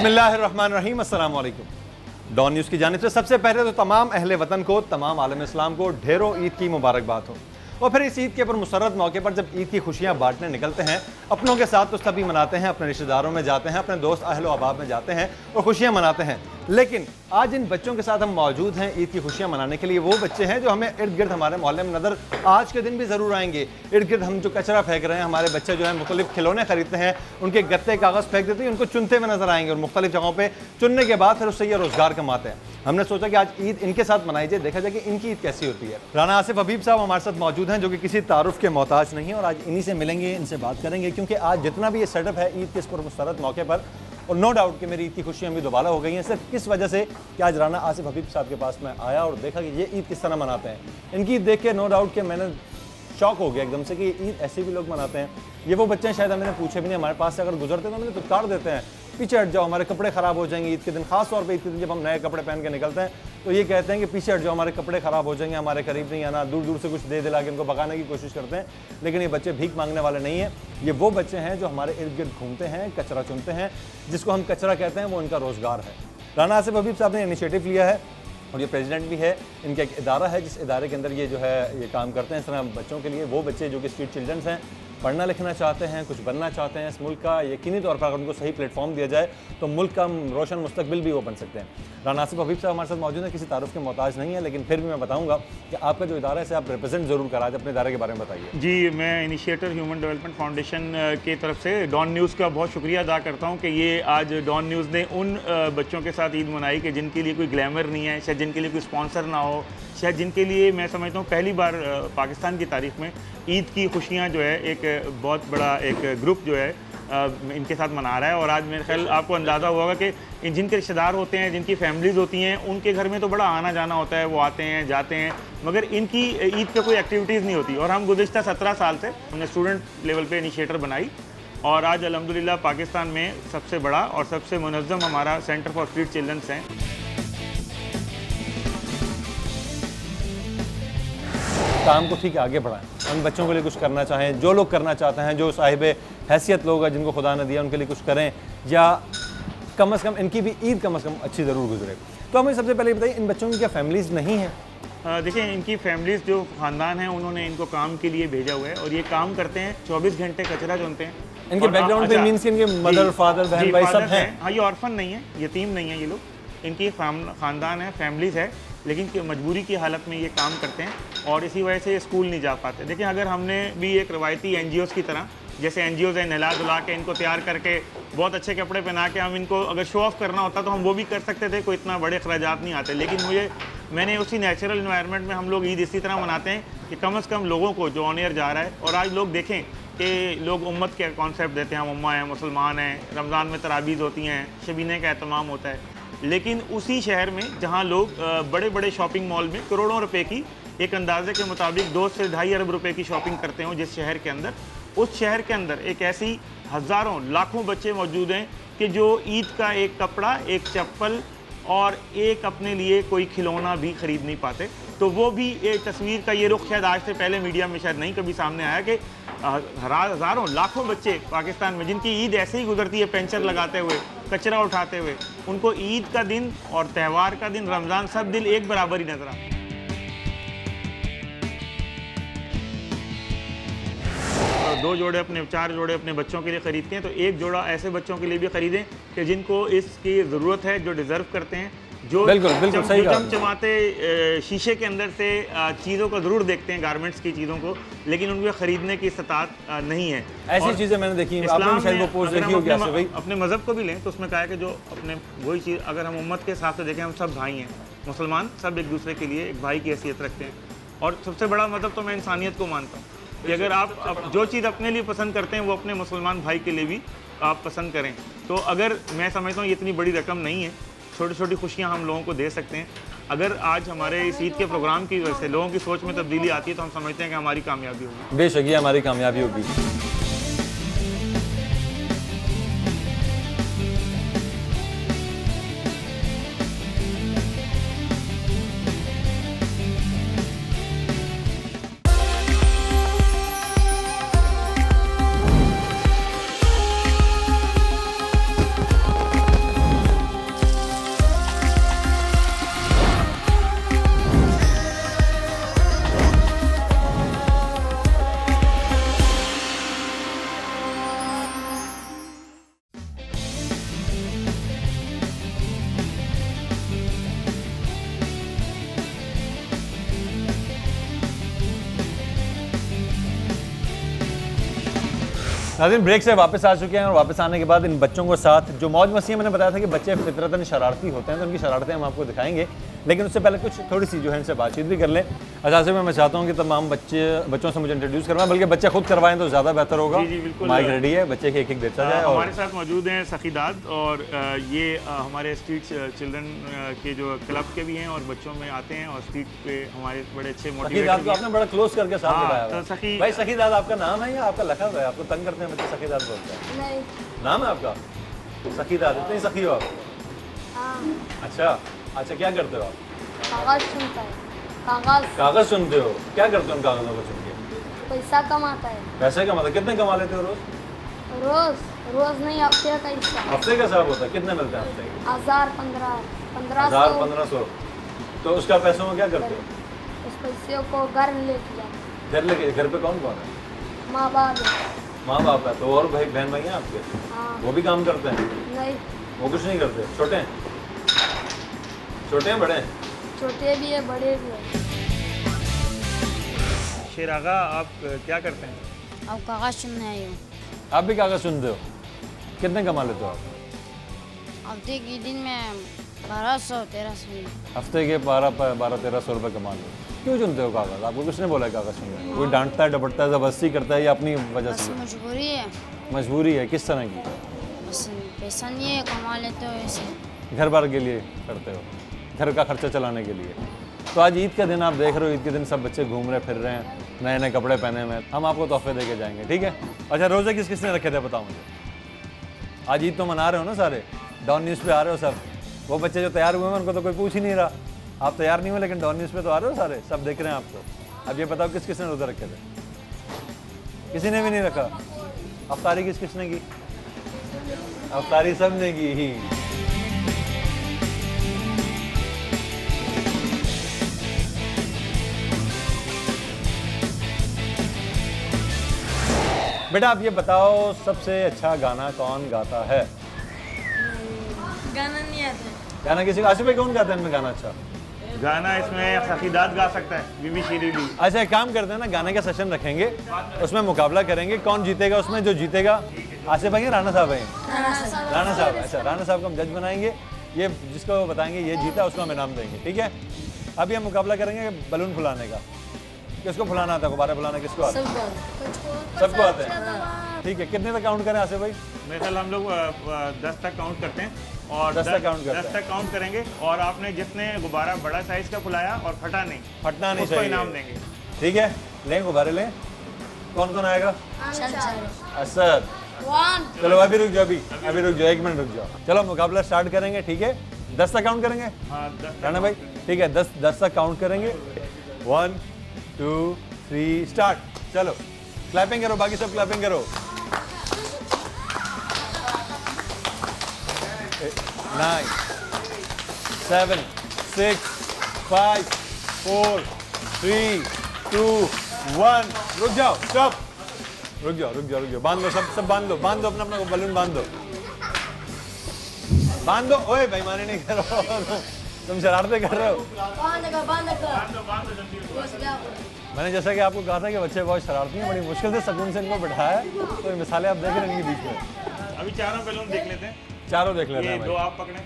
बिस्मिल्लाहिर्रहमानिर्रहीम, अस्सलाम वालेकुम। डॉन न्यूज़ की जानिब से सबसे पहले तो तमाम अहले वतन को, तमाम आलम इस्लाम को ढेरों ईद की मुबारकबाद हो। और फिर इस ईद के पुरमसरत मौके पर जब ईद की खुशियाँ बांटने निकलते हैं अपनों के साथ, तो सभी मनाते हैं, अपने रिश्तेदारों में जाते हैं, अपने दोस्त अहलो अहबाब में जाते हैं और खुशियाँ मनाते हैं। लेकिन आज इन बच्चों के साथ हम मौजूद हैं ईद की खुशियाँ मनाने के लिए। वो बच्चे हैं जो हमें इर्द गिर्द हमारे मोहल्ले में नज़र आज के दिन भी ज़रूर आएंगे। इर्द गिर्द हम जो कचरा फेंक रहे हैं, हमारे बच्चे जो है मुख्तलिफ खिलौने खरीदते हैं, उनके गत्ते कागज़ फेंक देते हैं, उनको चुनते हुए नजर आएंगे और मुख्तलिफ जगहों पर चुनने के बाद फिर उससे ये रोज़गार कमाते हैं। हमने सोचा कि आज ईद इनके साथ मनाई जाए, देखा जाए कि इनकी ईद कैसी होती है। राना आसिफ हबीब साहब हमारे साथ मौजूद हैं जो कि किसी तारुफ के मोहताज नहीं है, और आज इन्हीं से मिलेंगे, इनसे बात करेंगे, क्योंकि आज जितना भी ये सेटअप है ईद के इस पुरमसरत मौके पर, और नो डाउट कि मेरी ईद की खुशियाँ भी दोबारा हो गई हैं सिर्फ किस वजह से कि आज राना आसिफ हबीब साहब के पास मैं आया और देखा कि ये ईद किस तरह मनाते हैं। इनकी ईद देख के नो डाउट कि मैंने शौक हो गया एकदम से कि ईद ऐसे भी लोग मनाते हैं। ये वो बच्चे हैं, शायद मैंने पूछे भी नहीं, हमारे पास से अगर गुजरते तो हमें तो काट देते हैं, पीछे हट जाओ, हमारे कपड़े ख़राब हो जाएंगे ईद के दिन। खास तौर पे ईद के दिन जब हम नए कपड़े पहन के निकलते हैं तो ये कहते हैं कि पीछे हट जाओ, हमारे कपड़े ख़राब हो जाएंगे, हमारे करीब नहीं आना। दूर दूर से कुछ दे दिला के उनको भगाने की कोशिश करते हैं। लेकिन ये बच्चे भीख मांगने वाले नहीं हैं। ये वो बच्चे हैं जो हमारे इर्द गिर्द घूमते हैं, कचरा चुनते हैं, जिसको हम कचरा कहते हैं, वो इनका रोज़गार है। राना आसिफ हबीब साहब ने इनिशिएटिव लिया है और ये प्रेसिडेंट भी है। इनका एक इदारा है जिस इदारे के अंदर ये जो है ये काम करते हैं इस तरह बच्चों के लिए। वो बच्चे जो कि स्ट्रीट चिल्ड्रंस हैं, पढ़ना लिखना चाहते हैं, कुछ बनना चाहते हैं इस मुल्क का, यकीनी तौर पर अगर उनको सही प्लेटफॉर्म दिया जाए तो मुल्क का रोशन मुस्तकबिल भी वो बन सकते हैं। राना आसिफ हबीब साहब हमारे साथ मौजूद हैं, किसी तारुफ के मोहताज नहीं है, लेकिन फिर भी मैं बताऊंगा कि आपका जो इदारा है इसे आप रिप्रेजेंट ज़रूर करा दें। अपने इदारे के बारे में बताइए। जी, मैं इनिशिएटर ह्यूमन डेवलपमेंट फाउंडेशन की तरफ से डॉन न्यूज़ का बहुत शुक्रिया अदा करता हूँ कि ये आज डॉन न्यूज़ ने उन बच्चों के साथ ईद मनाई कि जिनके लिए कोई ग्लैमर नहीं है, शायद जिनके लिए कोई स्पॉन्सर ना हो, शायद जिनके लिए मैं समझता हूँ पहली बार पाकिस्तान की तारीख में ईद की खुशियाँ जो है एक बहुत बड़ा एक ग्रुप जो है इनके साथ मना रहा है। और आज मेरे ख्याल आपको अंदाज़ा होगा कि जिनके रिश्तेदार होते हैं, जिनकी फैमिलीज़ होती हैं, उनके घर में तो बड़ा आना जाना होता है, वो आते हैं जाते हैं, मगर इनकी ईद पे कोई एक्टिविटीज़ नहीं होती। और हम गुज़िश्ता 17 साल से हमने स्टूडेंट लेवल पे इनिशिएटर बनाई और आज अल्हम्दुलिल्लाह पाकिस्तान में सबसे बड़ा और सबसे मुनज़्ज़म हमारा सेंटर फॉर स्ट्रीट चिल्ड्रंस हैं। काम को ठीक है आगे बढ़ाएं, उन बच्चों के लिए कुछ करना चाहें, जो लोग करना चाहते हैं, जो साहिब हैसियत लोग हैं जिनको खुदा ने दिया, उनके लिए कुछ करें, या कम अज़ कम इनकी भी ईद कम अज़ कम अच्छी ज़रूर गुजरे। तो हमें सबसे पहले बताइए, इन बच्चों की क्या फैमिलीज़ नहीं हैं? देखिए, इनकी फैमिलीज़ जो ख़ानदान हैं उन्होंने इनको काम के लिए भेजा हुआ है और ये काम करते हैं, 24 घंटे कचरा चुनते हैं। इनके बैकग्राउंड पे मीन्स कि इनके मदर फादर बहन भाई सब हैं? हाँ, ये ऑर्फन नहीं है, यतीम नहीं है ये लोग, इनकी ख़ानदान है, फैमिलीज़ है, लेकिन मजबूरी की हालत में ये काम करते हैं और इसी वजह से ये स्कूल नहीं जा पाते। देखिए, अगर हमने भी एक रवायती NGOs की तरह, जैसे NGOs हैं, नहला धुला के इनको तैयार करके बहुत अच्छे कपड़े पहना के हम इनको अगर शो ऑफ करना होता तो हम वो भी कर सकते थे, कोई इतना बड़े अखराजात नहीं आते। लेकिन मैंने उसी नेचुरल इन्वायरमेंट में हम लोग ईद इसी तरह मनाते हैं कि कम से कम लोगों को जो ऑन एयर जा रहा है, और आज लोग देखें कि लोग उम्मत के कॉन्सेप्ट देते हैं, हम उम्मा हैं, मुसलमान हैं, रमज़ान में तरावीज़ होती हैं, शबीने का एहतमाम होता है, लेकिन उसी शहर में जहाँ लोग बड़े बड़े शॉपिंग मॉल में करोड़ों रुपए की, एक अंदाजे के मुताबिक 2 से 2.5 अरब रुपए की शॉपिंग करते हो जिस शहर के अंदर, उस शहर के अंदर एक ऐसी हज़ारों लाखों बच्चे मौजूद हैं कि जो ईद का एक कपड़ा, एक चप्पल और एक अपने लिए कोई खिलौना भी ख़रीद नहीं पाते। तो वो भी एक तस्वीर का ये रुख शायद आज से पहले मीडिया में शायद नहीं कभी सामने आया कि हज़ारों लाखों बच्चे पाकिस्तान में जिनकी ईद ऐसे ही गुजरती है पेंचर लगाते हुए, कचरा उठाते हुए, उनको ईद का दिन और त्यौहार का दिन, रमज़ान, सब दिन एक बराबर ही नजर आते हैं। 2 जोड़े अपने 4 जोड़े अपने बच्चों के लिए ख़रीदते हैं तो एक जोड़ा ऐसे बच्चों के लिए भी ख़रीदें कि जिनको इसकी ज़रूरत है, जो डिज़र्व करते हैं, जो चमचमाते शीशे के अंदर से चीज़ों को ज़रूर देखते हैं, गारमेंट्स की चीज़ों को, लेकिन उनको ख़रीदने की इस्तात नहीं है। ऐसी चीज़ें मैंने देखी, इस्लाम में अपने मज़हब को भी लें तो उसमें कहा है कि जो अपने वही चीज़, अगर हम उम्मत के हिसाब से देखें, हम सब भाई हैं, मुसलमान सब एक दूसरे के लिए एक भाई की हैसियत रखते हैं। और सबसे बड़ा मज़हब तो मैं इंसानियत को मानता हूँ कि अगर आप जो चीज़ अपने लिए पसंद करते हैं वो अपने मुसलमान भाई के लिए भी आप पसंद करें। तो अगर मैं समझता हूँ ये इतनी बड़ी रकम नहीं है, छोटी छोटी खुशियाँ हम लोगों को दे सकते हैं। अगर आज हमारे इस ईद के प्रोग्राम की वजह से लोगों की सोच में तब्दीली आती है तो हम समझते हैं कि हमारी कामयाबी होगी। बेशक ये हमारी कामयाबी होगी। नाज़रीन ब्रेक से वापस आ चुके हैं और वापस आने के बाद इन बच्चों को साथ जो मौज मस्ती है, मैंने बताया था कि बच्चे फितरतन शरारती होते हैं तो उनकी शरारतें हम आपको दिखाएंगे, लेकिन उससे पहले कुछ थोड़ी सी जो है इनसे बातचीत भी कर लें। असासे में मैं चाहता हूँ कि तमाम बच्चों से मुझे इंट्रोड्यूस करवाएं, बल्कि बच्चे खुद करवाएं तो ज़्यादा बेहतर होगा। जी बिल्कुल, माइक रेडी है, बच्चे के एक देता जाए। हमारे साथ मौजूद हैं सखीदाद और ये हमारे स्ट्रीट चिल्ड्रन के जो क्लब के भी हैं और बच्चों में आते हैं और स्ट्रीट पे हमारे बड़े अच्छे मोटिवेटर को आपने बड़ा क्लोज करके साथ बताया तो सखी भाई। सखीदाद आपका नाम है या आपका लखब है? आपको तंग करते हैं बच्चे सखीदाद बोलते हैं? नहीं। नाम है आपका सखीदाद? इतनी सखी हो आप? अच्छा अच्छा, क्या करते हो आप? कागज सुनता है। कागज कागज सुनते हो? क्या करते हो उन कागजों को सुन के? पैसा कमाता है। पैसे कमाते? कितने कमा लेते हो रोज? रोज रोज नहीं, हफ्ते का हिस्सा। हफ्ते का हिसाब होता है? कितने मिलते हैं हफ्ते के? 1000 1500 1500। तो उसका पैसों में क्या करते हो? उस पैसे को घर लेके जाते। घर लेके? घर पे कौन कौन है? माँ बाप है। माँ बाप है। तो और भाई बहन भाई हैं आपके? हाँ। वो भी काम करते हैं? नहीं। वो कुछ नहीं करते? छोटे हैं? छोटे हैं बड़े हैं? छोटे भी है बड़े भी है। शेर आगा, आप क्या करते हैं? अब कागज सुनने आई हूँ। आप भी कागज सुनते हो? कितने कमा लेते हो आप? हफ्ते के दिन में 1200-1300। हफ्ते के 1200-1300 रुपये कमा लो। क्यों चुनते हो कागज? आपको किसने बोला है कागज सुनने? कोई डांटता है, डपटता है, जबरदस्ती करता है या अपनी वजह बस से? मजबूरी है। मजबूरी है? किस तरह की? बस पैसा नहीं है, कमा लेते हो ऐसे। घर बार के लिए करते हो? घर का खर्चा चलाने के लिए? तो आज ईद का दिन आप देख रहे हो, ईद के दिन सब बच्चे घूम रहे फिर रहे हैं, नए नए कपड़े पहने हुए हैं। हम आपको तोहफे दे के जाएंगे, ठीक है? अच्छा, रोज़े किस किसने रखे थे बताओ मुझे। आज ईद तो मना रहे हो ना सारे, डॉन न्यूज़ पे आ रहे हो सब। वो बच्चे जो तैयार हुए हैं उनको तो कोई पूछ ही नहीं रहा। आप तैयार नहीं हुए लेकिन डॉन न्यूज़ पे तो आ रहे हो सारे, सब देख रहे हैं आपको। अब ये बताओ किस किसने रोज़े रखे थे? किसी ने भी नहीं रखा। अफ्तारी किस किसने की? अफ्तारी सब ने की ही। बेटा आप ये बताओ सबसे अच्छा गाना कौन गाता है? गाना नहीं आता। गाना किसी आसिफ भाई कौन गाता है इनमें गाना अच्छा? गाना इसमें सखीदाद गा सकता है, बीबी शीरीली। अच्छा एक काम करते हैं ना, गाने का सेशन रखेंगे, उसमें मुकाबला करेंगे। कौन जीतेगा उसमें? जो जीतेगा आसिफ भाई हैं, राणा साहब हैं? राणा साहब। अच्छा, राणा साहब को हम जज बनाएंगे। ये जिसको बताएंगे ये जीता उसको हम इनाम देंगे, ठीक है? अभी हम मुकाबला करेंगे बलून फुलाने का। किसको फुलाना आता है? गुब्बारे फुलाना किसको आता है? सबको आता है। ठीक है, कितने तक काउंट करें आसिफ भाई? मेरे ख्याल हम लोग 10 तक काउंट करते हैं और 10 तक काउंट करते हैं। 10 तक काउंट करेंगे और आपने जिसने गुब्बारा बड़ा साइज का फुलाया और फटा नहीं फटना नहीं उसको चाहिए। इनाम देंगे। ठीक है, लें गुब्बारे लें। कौन कौन आएगा? असद। चलो अभी रुक जाओ, अभी रुक जाओ, 1 मिनट रुक जाओ। चलो मुकाबला स्टार्ट करेंगे, ठीक है? 10 तक काउंट करेंगे? हाँ 10 राणा भाई ठीक है, 10 तक काउंट करेंगे। 1 2 3 स्टार्ट। चलो क्लैपिंग करो, बाकी सब क्लैपिंग करो। 9 7 6 5 4 3 2 1। रुक जाओ, स्टॉप। रुक जाओ। बांध लो, सब बांध लो, अपना अपना बलून बांध दो। ओए बेईमानी नहीं करो, तुम शरारतें कर रहे हो। मैंने जैसा कि आपको कहा था कि बच्चे बहुत शरारती हैं, बड़ी मुश्किल से सुकून से इनको बिठाया है। तो ये मिसालें आप देख रहे हैं इनके बीच में। अभी चारों बैलून देख लेते हैं। चारों देख लेते ये हैं 2 भाई। आप पकड़े,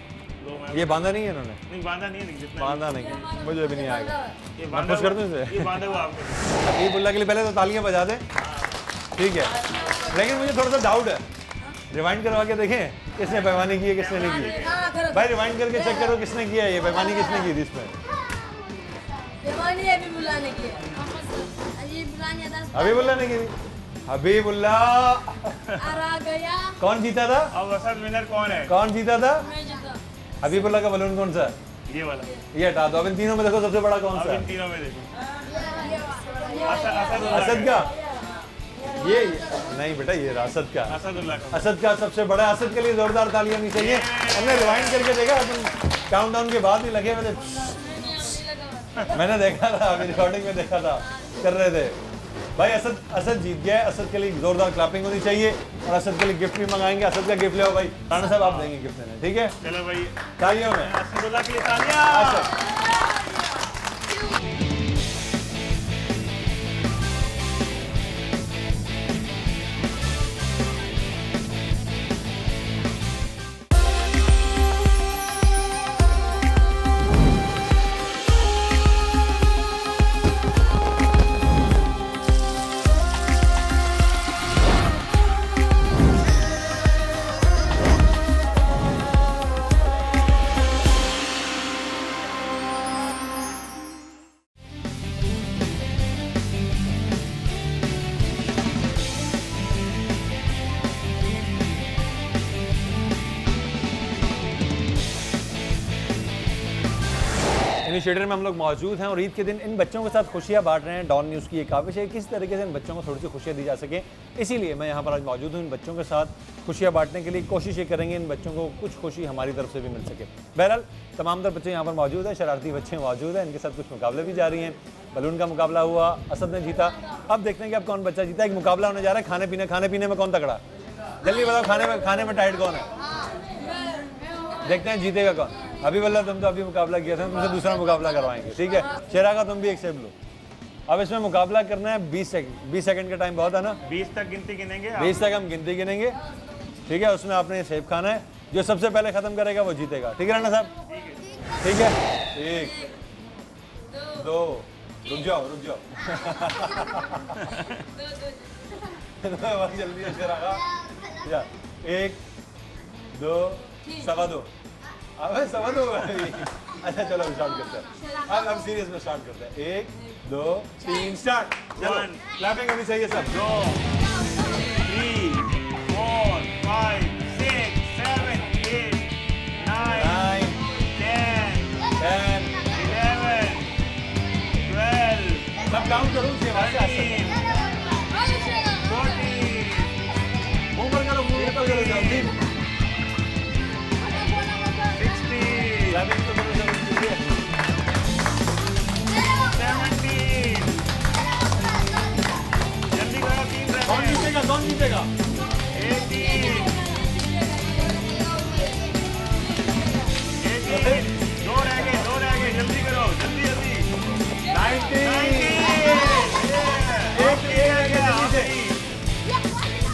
2 मैं। ये बांधा नहीं है इन्होंने? नहीं बांधा नहीं है, जितना बांधा नहीं, मुझे भी नहीं आएगा। ये मैं बांधा खुश कर दूं हुआ- इसे? ये बांधा हुआ आपके। हबीबुल्लाह के लिए पहले तो तालियां बजा दें, ठीक है? लेकिन मुझे थोड़ा सा डाउट है, रिवाइंड करवा के देखें किसने बेईमानी की है, किसने नहीं की। भाई रिवाइंड करके चेक करो किसने किया है ये बेईमानी, किसने की थी इसमें? हबीबुल्लाह ने की थी। हबीबुल्लाह कौन जीता था? अब असल विनर कौन है? कौन जीता था? हबीबुल्लाह का बलून कौन सा? ये वाला। ये हटा दो। अब इन तीनों में देखो सबसे बड़ा कौन अब सा इन है? तीनों में देखो। असद का। ये नहीं बेटा, ये असद का। असदुल्लाह का। असद का सबसे बड़ा। असद के लिए जोरदार तालियां होनी चाहिए। हमने रिवाइंड करके देखा, तुम काउंटडाउन के बाद भी लगे हुए थे। मैंने देखा था, अभी रिकॉर्डिंग में देखा था, कर रहे थे भाई। असद जीत गया है। असद के लिए जोरदार क्लैपिंग होनी चाहिए और असद के लिए गिफ्ट भी मंगाएंगे। असद का गिफ्ट ले आओ भाई। राणा साहब आप देंगे गिफ्ट देने, ठीक है? चलो भाई, तालियों में असदुल्लाह के लिए तालियां। असद। इनिशिएटर में हम लोग मौजूद हैं और ईद के दिन इन बच्चों के साथ खुशियां बांट रहे हैं। डॉन न्यूज़ की ये काविश है किस तरीके से इन बच्चों को थोड़ी सी खुशियां दी जा सके, इसीलिए मैं यहाँ पर आज मौजूद हूँ। इन बच्चों के साथ खुशियां बांटने के लिए कोशिश ये करेंगे इन बच्चों को कुछ खुशी हमारी तरफ से भी मिल सके। बहरहाल तमाम तर बच्चे यहाँ पर मौजूद हैं, शरारती बच्चे मौजूद हैं, इनके साथ कुछ मुकाबले भी जारी हैं। बलून का मुकाबला हुआ, असद ने जीता। अब देखते हैं कि अब कौन बच्चा जीता। एक मुकाबला होने जा रहा है खाने पीने में कौन तगड़ा। जल्दी बताओ खाने में टाइट कौन है, देखते हैं जीतेगा कौन। अभी बोला तुम तो अभी मुकाबला किया था, तुमसे दूसरा मुकाबला करवाएंगे, ठीक है। शेरा का तुम भी एक सेब लो। अब इसमें मुकाबला करना है 20 सेकंड। 20 सेकंड का टाइम बहुत है ना, 20 तक गिनती गिनेंगे। 20 तक हम गिनती गिनेंगे, ठीक है। उसमें आपने सेब खाना है, जो सबसे पहले खत्म करेगा वो जीतेगा, ठीक है राणा साहब? ठीक है, 1 2 रुक जाओ जल्दी है शेरा का। 1 2 सवा 2। अबे सवा 2 अच्छा चलो स्टार्ट करते हैं। अब सीरियस में स्टार्ट करते हैं। 1 2 3 स्टार्ट। क्लैपिंग अभी चाहिए सब। 2 3 4 5 6 7 8 9 10 11 12 सब काउंट करो उसके बाद से 14 ऊपर करो जल्दी। 16 क्लैपिंग तो करो जल्दी। 17 जल्दी करो, 3 कौन जीतेगा 18 दो रह गए जल्दी करो, जल्दी 19 एक रह गया।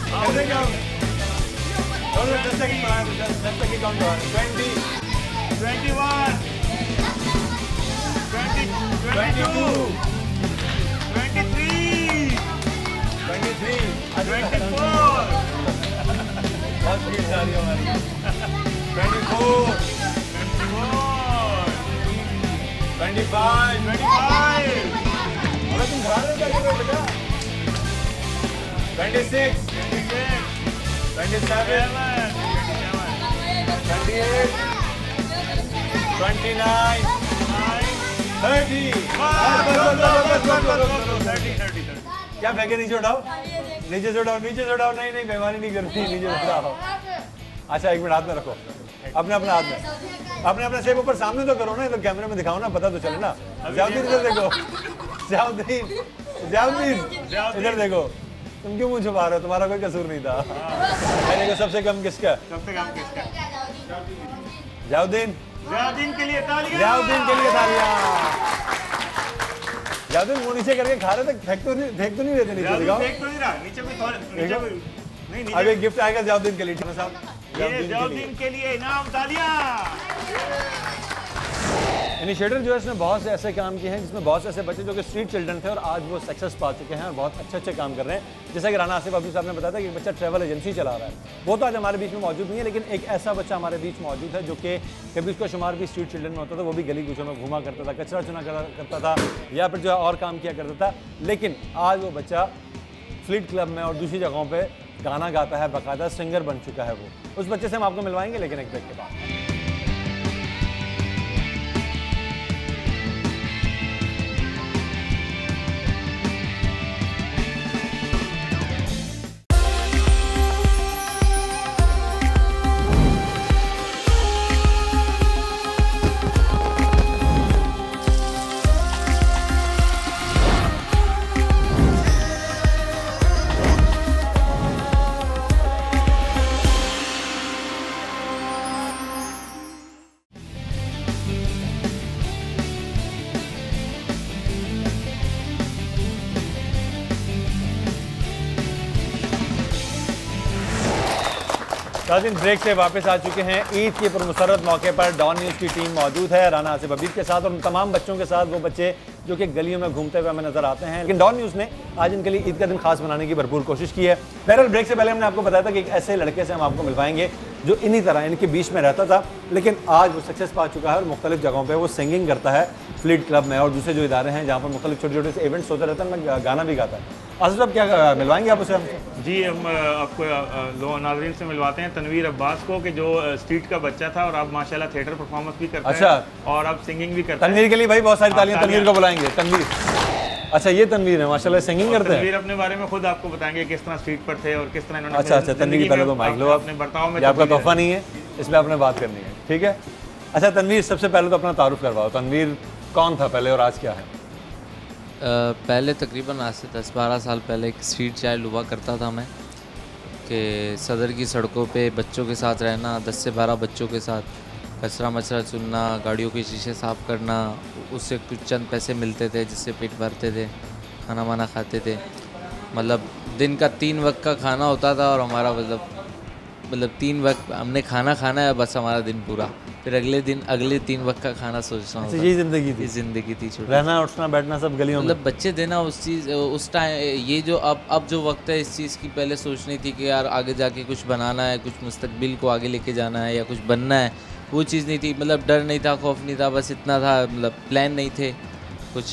कैसे काउंट? 10 सेकंड बाद 10 सेकंड काउंट करो। 20 21 22 23 23 24 बहुत स्पीड जा रही है हमारी। 24 25 अबे तुम खा रहे हो क्या कर रहे हो बेटा? 26 27 28 29 30 क्या फेंके? नीचे उठाओ नहीं बेईमानी नहीं करनी, नीचे उठाओ। अच्छा 1 मिनट हाथ में रखो, अपने हाथ में अपने सेब ऊपर सामने तो करो ना, तो कैमरे में दिखाओ ना, पता तो चले ना। जाउद्दीन इधर देखो, जाउद्दीन इधर देखो। तुम क्यों मुझे छुपा रहे हो? तुम्हारा कोई कसूर नहीं था। देखो सबसे कम किसका? जाउद्दीन के लिए तालियां। जाउद्दीन मुंह नीचे करके खा रहे थे, फेंक तो नहीं रहे थे नीचे। दिखाओ नीचे नहीं, अब एक गिफ्ट आएगा जाउद्दीन के लिए साहब। जाउद्दीन के लिए इनाम, तालियां। इनिशिएटर जो है इसने बहुत से ऐसे काम किए हैं जिसमें बहुत से ऐसे बच्चे जो कि स्ट्रीट चिल्ड्रन थे और आज वो सक्सेस पा चुके हैं और बहुत अच्छे काम कर रहे हैं। जैसा कि राना आसिफ अब्दू साहब ने बताया था कि एक बच्चा ट्रैवल एजेंसी चला रहा है, वो तो आज हमारे बीच में मौजूद नहीं है, लेकिन एक ऐसा बच्चा हमारे बीच मौजूद है जो कि कभी उसका शुमार भी स्ट्रीट चिल्ड्रन में होता था। वो भी गली कूचों में घूमा करता था, कचरा चुना करता था या फिर जो है और काम किया करता था, लेकिन आज वो बच्चा फ्लीट क्लब में और दूसरी जगहों पर गाना गाता है, बाकायदा सिंगर बन चुका है वो। उस बच्चे से हम आपको मिलवाएंगे, लेकिन एक ब्रेक के बाद। नाज़रीन ब्रेक से वापस आ चुके हैं। ईद के पुरमसरत मौके पर डॉन न्यूज़ की टीम मौजूद है राना आसिफ अबीद के साथ और उन तमाम बच्चों के साथ, वो बच्चे जो कि गलियों में घूमते हुए हमें नजर आते हैं। लेकिन डॉन न्यूज़ ने आज इनके लिए ईद का दिन खास बनाने की भरपूर कोशिश की है। बहरहाल ब्रेक से पहले हमने आपको बताया था कि एक ऐसे लड़के से हम आपको मिलवाएंगे जो इन्हीं तरह इनके बीच में रहता था, लेकिन आज वो सक्सेस पा चुका है और मुख्तलिफ जगहों पर वो सिंगिंग करता है, फ्लीट क्लब में और दूसरे जो इदारे हैं जहाँ पर मुख्तलिफ छोटे छोटे से इवेंट्स होते रहते हैं, मैं गाना भी गाता है। आसिफ साहब क्या मिलवाएंगे आप उसे हमसे? जी हम आपको लो नाज़रीन से मिलवाते हैं तनवीर अब्बास को, कि जो स्ट्रीट का बच्चा था और अब माशाल्लाह थिएटर परफॉर्मेंस भी करता अच्छा। है और अब सिंगिंग भी करता है। तनवीर के लिए भाई बहुत सारी तालियां, तनवीर को बुलाएंगे। तनवीर, अच्छा ये तनवीर है, माशाल्लाह सिंगिंग करते हैं। तनवीर अपने बारे में खुद आपको बताएंगे किस तरह स्ट्रीट पर थे और किस तरह इन्होंने अच्छा तनवीर पहले तो माइक लो, अपने बर्ताव में, ये आपका तोहफा नहीं है, इसमें आपने बात करनी है, ठीक है। अच्छा तनवीर, सबसे पहले तो अपना तारुफ करवाओ, तनवीर कौन था पहले और आज क्या है? पहले तकरीबन आज से 10-12 साल पहले एक स्ट्रीट चाइल्ड हुआ करता था मैं, कि सदर की सड़कों पे बच्चों के साथ रहना, 10 से 12 बच्चों के साथ कचरा मचरा चुनना, गाड़ियों के शीशे साफ़ करना, उससे कुछ चंद पैसे मिलते थे जिससे पेट भरते थे, खाना वाना खाते थे। मतलब दिन का 3 वक्त का खाना होता था और हमारा मतलब 3 वक्त हमने खाना खाना है, बस हमारा दिन पूरा। फिर अगले 3 वक्त का खाना सोचना होता। ये ज़िंदगी थी? ज़िंदगी थी छोटी। रहना उठना बैठना सब गलियों में? मतलब बच्चे देना उस चीज़ उस टाइम, ये जो अब जो वक्त है, इस चीज़ की पहले सोचनी थी कि यार आगे जाके कुछ बनाना है, कुछ मुस्तकबिल को आगे लेके जाना है या कुछ बनना है, वो चीज़ नहीं थी। मतलब डर नहीं था, खौफ नहीं था, बस इतना था। मतलब प्लान नहीं थे, कुछ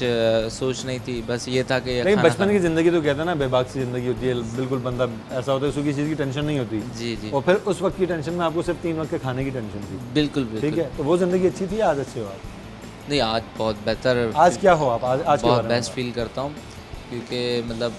सोच नहीं थी, बस ये था कि नहीं, बचपन की ज़िंदगी तो कहते हैं ना बेबाक सी ज़िंदगी होती है, बिल्कुल बंदा ऐसा होता है उसको किसी चीज़ की टेंशन नहीं होती। जी जी। और फिर उस वक्त की टेंशन में आपको सिर्फ 3 वक्त के खाने की टेंशन थी। बिल्कुल बिल्कुल। ठीक है, तो वो ज़िंदगी अच्छी थी, आज अच्छे हो आप? नहीं, आज बहुत बेहतर। आज क्या हो आप? आज बहुत बेस्ट फील करता हूँ, क्योंकि मतलब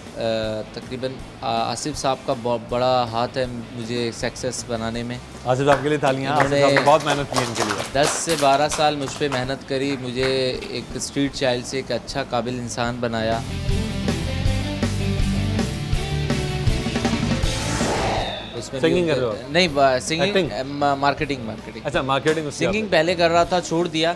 तकरीबन आसिफ साहब का बहुत बड़ा हाथ है मुझे सक्सेस बनाने में। आसिफ साहब के लिए तालियां, आसिफ साहब ने बहुत मेहनत की इनके लिए। 10 से 12 साल मुझ पे मेहनत करी, मुझे एक स्ट्रीट चाइल्ड से एक अच्छा काबिल इंसान बनाया। उसमें सिंगिंग कर रहे हो? नहीं, सिंगिंग, मार्केटिंग। अच्छा मार्केटिंग। सिंगिंग पहले कर रहा था, छोड़ दिया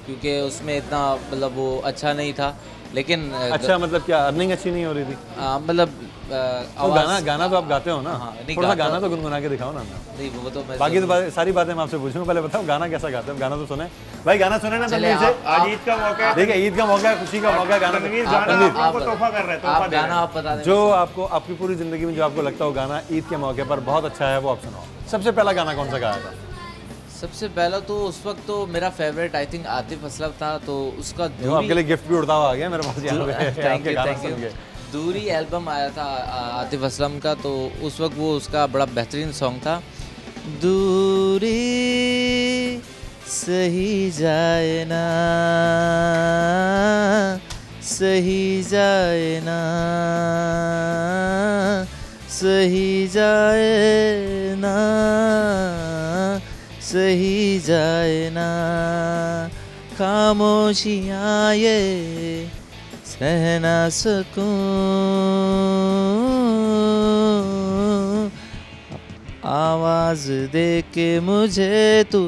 क्योंकि उसमें इतना मतलब वो अच्छा नहीं था। लेकिन अच्छा मतलब क्या अर्निंग अच्छी नहीं हो रही थी? मतलब तो गाना तो आप गाते हो ना? हाँ, थोड़ा सा गाना तो गुनगुना के दिखाओ ना। नहीं वो तो मैं बाकी तो सारी बातें मैं आपसे पूछूंगा, पहले बताओ गाना कैसा गाते हो? गाना तो सुने भाई, गाना सुने ना तनवीर से। आज ईद का मौका है, देखिए ईद का मौका है, खुशी का मौका है, गाना तनवीर आपको तोहफा कर रहा है, तोहफा दे रहा है। गाना आप बता दें जो आपको आपकी पूरी जिंदगी में जो आपको लगता हो गाना ईद के मौके पर बहुत अच्छा है, वो आप सुनाओ। सबसे पहला गाना कौन सा गाया था? सबसे पहला तो उस वक्त तो मेरा favourite I think Atif Aslam था, तो उसका आपके लिए गिफ्ट भी उड़ता हुआ आ गया मेरे पास यहाँ पे। Thank you. दूरी एल्बम आया था आतिफ असलम का, तो उस वक्त वो उसका बड़ा बेहतरीन सॉन्ग था। दूरी सही जाए ना, सही जाए ना, सही जाए ना, सही जाए ना, खामोशियाँ ये सह ना सकूं, आवाज़ दे के मुझे तू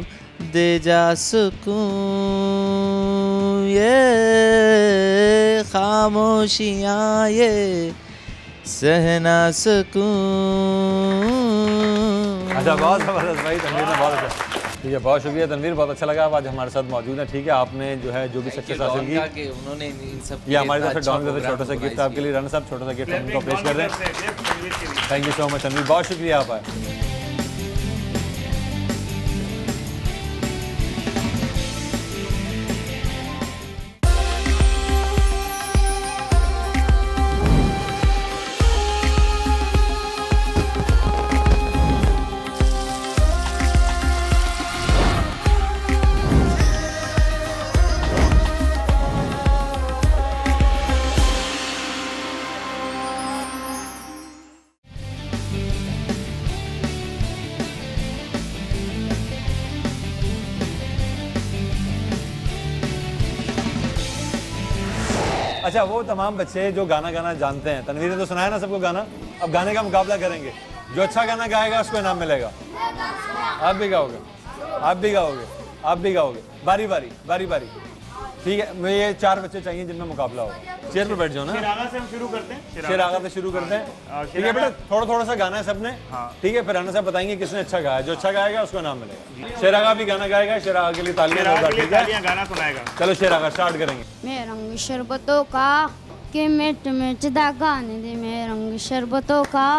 दे जा सकूं, ये खामोशियाँ ये सह ना सकूं। अच्छा बहुत ज़बरदस्त भाई, तनवीर ने बहुत अच्छा। ठीक है, बहुत शुक्रिया तनवीर, बहुत अच्छा लगा आप आज हमारे साथ मौजूद हैं। ठीक है, आपने जो है जो भी सक्सेस हासिल की, उन्होंने इन सब ये हमारी तरफ से डॉन का छोटा सा गिफ्ट आपके लिए। रन साहब छोटा सा गिफ्ट उनको पेश कर दें। Thank you so much Tanveer, बहुत शुक्रिया आप आए। अच्छा वो तमाम बच्चे जो गाना गाना जानते हैं, तनवीर ने तो सुनाया ना सबको गाना, अब गाने का मुकाबला करेंगे। जो अच्छा गाना गाएगा उसको इनाम मिलेगा। आप भी गाओगे, आप भी गाओगे, आप भी गाओगे, बारी बारी बारी बारी। ठीक है, मुझे ये 4 बच्चे चाहिए जिनमें मुकाबला होगा। चेयर पर बैठ जाओ ना। शेरागा से हम शुरू करते हैं। शेरागा से शुरू करते हैं। ठीक है बेटा, थोड़ा थोड़ा सा गाना है सबने। ठीक है, फिर राना साहब बताएंगे किसने अच्छा गाया। जो अच्छा गाएगा उसको इनाम मिलेगा। शेरागा भी गाना गाएगा, शेरागा के लिए तालियां। ठीक है, गाना सुनाएगा। चलो शेरागा स्टार्ट करेंगे। मैं रंग शरबतों का कि मिट मिट दा गाने दे, मैं रंग शरबतों का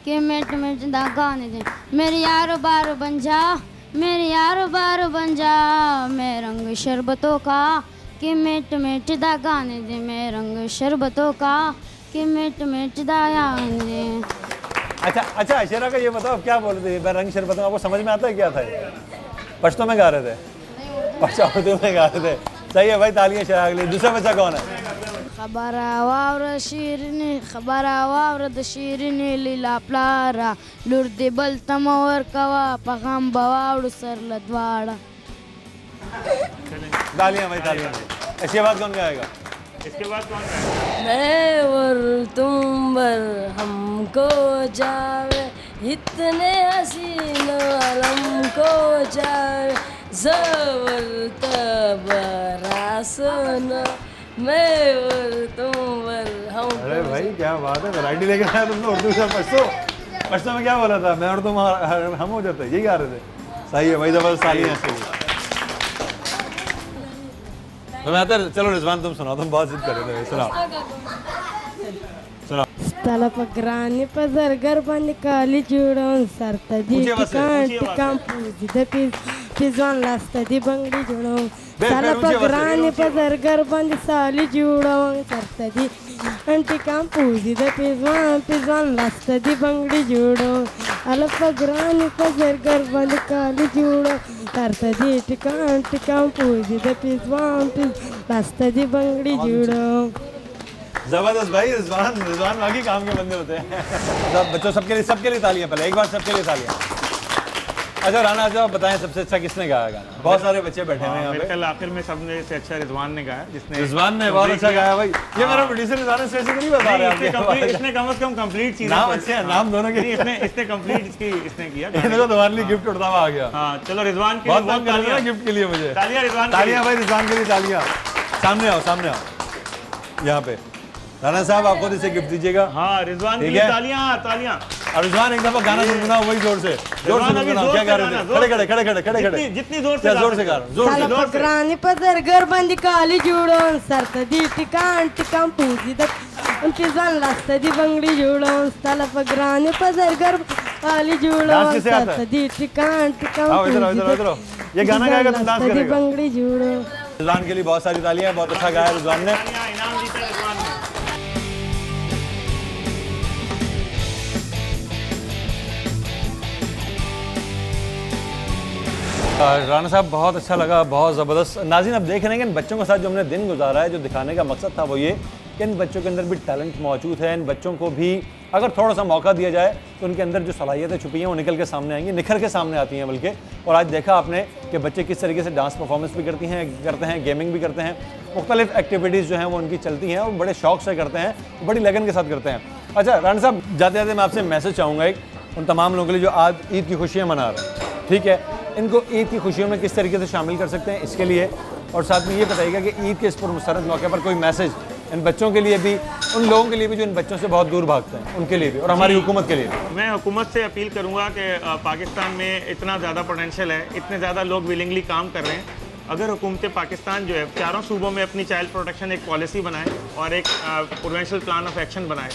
कि मिट मिट दा गाने दे, मेरे यार बार बन जा, मेरे यार बार बन जा, मैं रंग शरबतों का कि मिट मिट दा गाने दे, मैं रंग शरबतों का कि मिट मिट दा गाने दे। अच्छा अशरा का ये बताओ अब क्या बोल रहे थे, मैं रंग शरबत आपको समझ में आता है क्या था ये? पश्तो में गा रहे थे? अच्छा उर्दू में गा रहे थे। सही है भाई, तालियां शरा के लिए। दूसरा बच्चा कौन है? खबर आवार शीरनी लीला प्लारा लुर्दी बल तमवर कवा पगम बवाड़ सर लदवाड़ा। तालियां भाई तालियां। इसके बाद कौन गाएगा? इसके बाद कौन गाएगा? मैं और तुम बर हमको जावे इतने हसीन आलम को जावे ज़बर तबरा सुनो मैं और तुम बर हम। अरे भाई क्या बात है, वैरायटी लेकर आया तुमने उर्दू से पश्तो में क्या बोला था? मैं और तुम हम हो जाते, यही गा रहे थे। सही है भाई, जबरदस्त तालियां इसके लिए। तो मैं आता, चलो रिजवान तुम सुनाओ, तुम बहुत जिद कर रहे थे, सुनाओ सुनाओ। तलपग्रानी पजर गरबन काली जुड़ों सरतदी टिकां पूजिद पिजवान लास्तदी बंगड़ी जुड़ों तलपग्रानी पजर गरबन साली जुड़ों सरतदी टिकां पूजिद पिजवान लास्तदी बंगड़ी जुड़ों तलपग्रानी पजर गरबन काली जुड़ों सरतदी टिकां पूजिद पिजवान लास्तदी बंगड़ी जुड़ों। जबरदस्त भाई, रिजवान बाकी काम के बंदे होते हैं। बच्चों सबके लिए तालियां, पहले एक बार सबके लिए तालियां। अच्छा राना साहब आप बताएं सबसे अच्छा किसने गाया गाना? बहुत सारे बच्चे बैठे हुए हैं यहाँ पे। कल आखिर में सबने से अच्छा रिजवान ने गाया, जिसने रिजवान ने बहुत अच्छा गाया भाई। ये मेरा प्रोड्यूसर रिजवान से नहीं बता रहे हैं, इसने कम से कम कंप्लीट चीज नाम अच्छे हैं, नाम दोनों के। इसने कंप्लीट इसने किया। इनको तुम्हारे लिए गिफ्ट उड़ता हुआ आ गया। हाँ चलो रिजवान के बहुत तालियां गिफ्ट के लिए मुझे। तालियां रिजवान, तालियां भाई रिजवान के लिए तालियां। सामने आओ यहाँ पे। राना साहब आप खुद इसे गिफ्ट दीजिएगा। हाँ रिजवान के लिए तालियां। और रिजवान एक दफा गाना गुनगुनाओ वही जोर से गुनगुनाओ। क्या गा रहे थे? खड़े जितनी जोर से गा रहा हूं। ग्रानी पदर गरबंदी काली जुड़ों सरतदी टिकां पूजिद पिजवान लास्तदी बंगड़ी जुड़ों तलपग्रानी पदर गरब काली जुड़ों सरतदी टिकां पूजिद ये गाना गाएगा तुम डांस करेगा। बंगड़ी जुड़ों। रिजवान के लिए बहुत सारी तालियां, बहुत अच्छा गाया रिजवान ने। इनाम जीता रिजवान ने। राना साहब बहुत अच्छा लगा, बहुत ज़बरदस्त। नाज़रीन अब देख रहे हैं कि इन बच्चों के साथ जो हमने दिन गुजारा है, जो दिखाने का मकसद था वो ये कि इन बच्चों के अंदर भी टैलेंट मौजूद है। इन बच्चों को भी अगर थोड़ा सा मौका दिया जाए तो उनके अंदर जो सलाहियतें छुपी हैं वो निकल के सामने आएंगी, निखर के सामने आती हैं बल्कि। और आज देखा आपने कि बच्चे किस तरीके से डांस परफॉर्मेंस भी करते हैं, गेमिंग भी करते हैं, मुख्तलिफ एक्टिविटीज़ जो हैं वो उनकी चलती हैं और बड़े शौक से करते हैं, बड़ी लगन के साथ करते हैं। अच्छा राना साहब जाते जाते मैं आपसे मैसेज चाहूँगा एक उन तमाम लोगों के लिए जो आज ईद की खुशियाँ मना रहे हैं, ठीक है, इनको ईद की खुशियों में किस तरीके से शामिल कर सकते हैं इसके लिए, और साथ में ये बताइएगा कि ईद के इस पुरमसरत मौके पर कोई मैसेज इन बच्चों के लिए भी, उन लोगों के लिए भी जो इन बच्चों से बहुत दूर भागते हैं उनके लिए भी, और हमारी हुकूमत के लिए भी। मैं हुकूमत से अपील करूंगा कि पाकिस्तान में इतना ज़्यादा पोटेंशियल है, इतने ज़्यादा लोग विलिंगली काम कर रहे हैं। अगर हुकूमत पाकिस्तान जो है चारों सूबों में अपनी चाइल्ड प्रोटेक्शन एक पॉलिसी बनाए और एक प्रोविंशियल प्लान ऑफ एक्शन बनाए,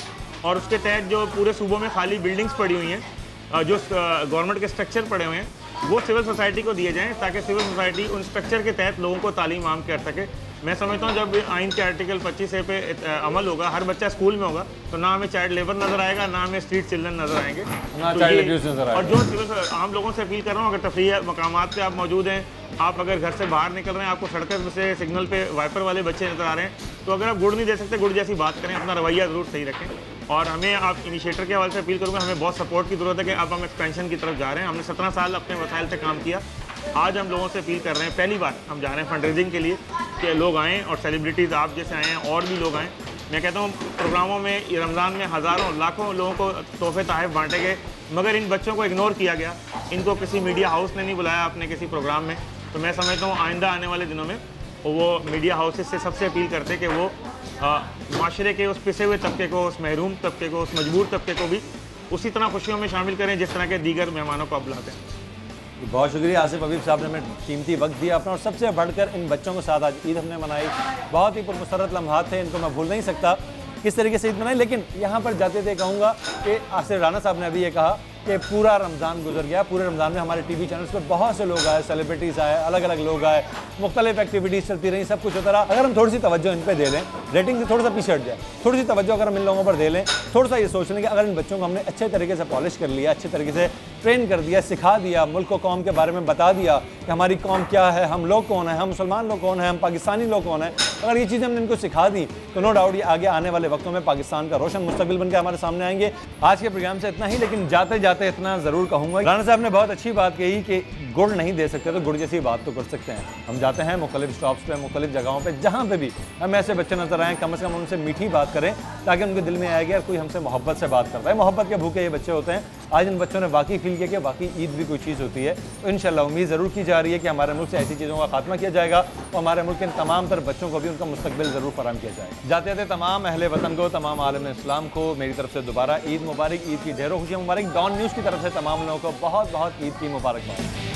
और उसके तहत जो पूरे सूबों में खाली बिल्डिंग्स पड़ी हुई हैं, जो गवर्नमेंट के स्ट्रक्चर पड़े हुए हैं, वो सिविल सोसाइटी को दिए जाएं ताकि सिविल सोसाइटी उन स्ट्रक्चर के तहत लोगों को तालीम आम कर सके। मैं समझता हूँ जब आइन के आर्टिकल 25A पे अमल होगा, हर बच्चा स्कूल में होगा, तो ना हमें चाइल्ड लेबर नज़र आएगा, ना हमें स्ट्रीट चिल्ड्रन नज़र आएंगे, और जो सिविल आम लोगों से अपील कर रहा हूँ, अगर तफरीह मकामात पे आप मौजूद हैं, आप अगर घर से बाहर निकल रहे हैं, आपको सड़कों से सिग्नल पे वाइपर वाले बच्चे नजर आ रहे हैं, तो अगर आप गुड़ नहीं दे सकते, गुड़ जैसी बात करें, अपना रवैया ज़रूर सही रखें। और हमें आप इनिशिएटर के हवाले से अपील करूँगा, हमें बहुत सपोर्ट की ज़रूरत है कि अब हम एक्सपेंशन की तरफ जा रहे हैं। हमने 17 साल अपने वसाइल से काम किया, आज हम लोगों से अपील कर रहे हैं, पहली बार हम जा रहे हैं फंड रेजिंग के लिए कि लोग आएँ और सेलिब्रिटीज़ आप जैसे आएँ और भी लोग आएँ। मैं कहता हूँ प्रोग्रामों में रमज़ान में हज़ारों लाखों लोगों को तोहफे तहफ़ बांटे गए, मगर इन बच्चों को इग्नोर किया गया, इनको किसी मीडिया हाउस ने नहीं बुलाया अपने किसी प्रोग्राम में। तो मैं समझता हूँ आइंदा आने वाले दिनों में वो मीडिया हाउसेस से सबसे अपील करते कि वो माशरे के उस पिसे हुए तबके को, उस महरूम तबके को, उस मजबूर तबके को भी उसी तरह खुशियों में शामिल करें जिस तरह के दीगर मेहमानों को आप बुलाते हैं। बहुत शुक्रिया आसिफ हबीब साहब ने हमें कीमती वक्त दिया अपना, और सबसे बढ़कर इन बच्चों के साथ आज ईद हमने मनाई। बहुत ही पुरमसरत लम्हात थे, इनको मैं भूल नहीं सकता किस तरीके से ईद मनाई। लेकिन यहाँ पर जाते थे कहूँगा कि आसिफ राना साहब ने अभी ये कहा कि पूरा रमज़ान गुजर गया। पूरे रमज़ान में हमारे टीवी चैनल्स पर बहुत से लोग आए, सेलिब्रिटीज़ आए, अलग अलग लोग आए, मुख्तलिफ एक्टिविटीज़ चलती रही, सब कुछ होता रहा। अगर हम थोड़ी सी तवज्जो इन पर दे दें, रेटिंग से थोड़ा सा पीछे हट जाए, थोड़ी सी तवज्जो अगर हम इन लोगों पर दे लें, थोड़ा सा ये सोच लें कि अगर इन बच्चों को हमने अच्छे तरीके से पॉलिश कर लिया, अच्छे तरीके से ट्रेन कर दिया, सिखा दिया, मुल्क को कौम के बारे में बता दिया कि हमारी कौम क्या है, हम लोग कौन है, हम मुसलमान लोग कौन है, हम पाकिस्तानी लोग कौन है, अगर ये चीज़ें हमने इनको सिखा दी तो नो डाउट ये आगे आने वाले वक्तों में पाकिस्तान का रोशन मुस्तकबिल बनकर हमारे सामने आएंगे। आज के प्रोग्राम से इतना ही, लेकिन जाते जाते इतना ज़रूर कहूँगा, राना साहब ने बहुत अच्छी बात कही कि गुड़ नहीं दे सकते तो गुड़ जैसी बात तो कर सकते हैं। हम जाते हैं मुख्तलिफ स्टॉप्स पे, मुख्तलिफ जगहों पे, जहाँ पे भी हमें ऐसे बच्चे नजर आएँ, कम से कम उनसे मीठी बात करें ताकि उनके दिल में आएगी यार कोई हमसे मोहब्बत से बात करता है। मोहब्बत के भूखे ये बच्चे होते हैं। आज इन बच्चों ने वाकई फील किया कि वाकई ईद भी कोई चीज़ होती है। तो इंशाल्लाह उम्मीद ज़रूर की जा रही है कि हमारे मुल्क से ऐसी चीज़ों का खात्मा किया जाएगा और हमारे मुल्क के तमाम तर बच्चों को भी उनका मुस्तकबिल ज़रूर फराहम किया जाएगा। जाते जाते तमाम अहले वतन को, तमाम आलम इस्लाम को मेरी तरफ से दोबारा ईद मुबारक, ईद की ढेरों खुशियाँ मुबारक। डॉन न्यूज़ की तरफ से तमाम लोगों को बहुत बहुत ईद की मुबारकबाद।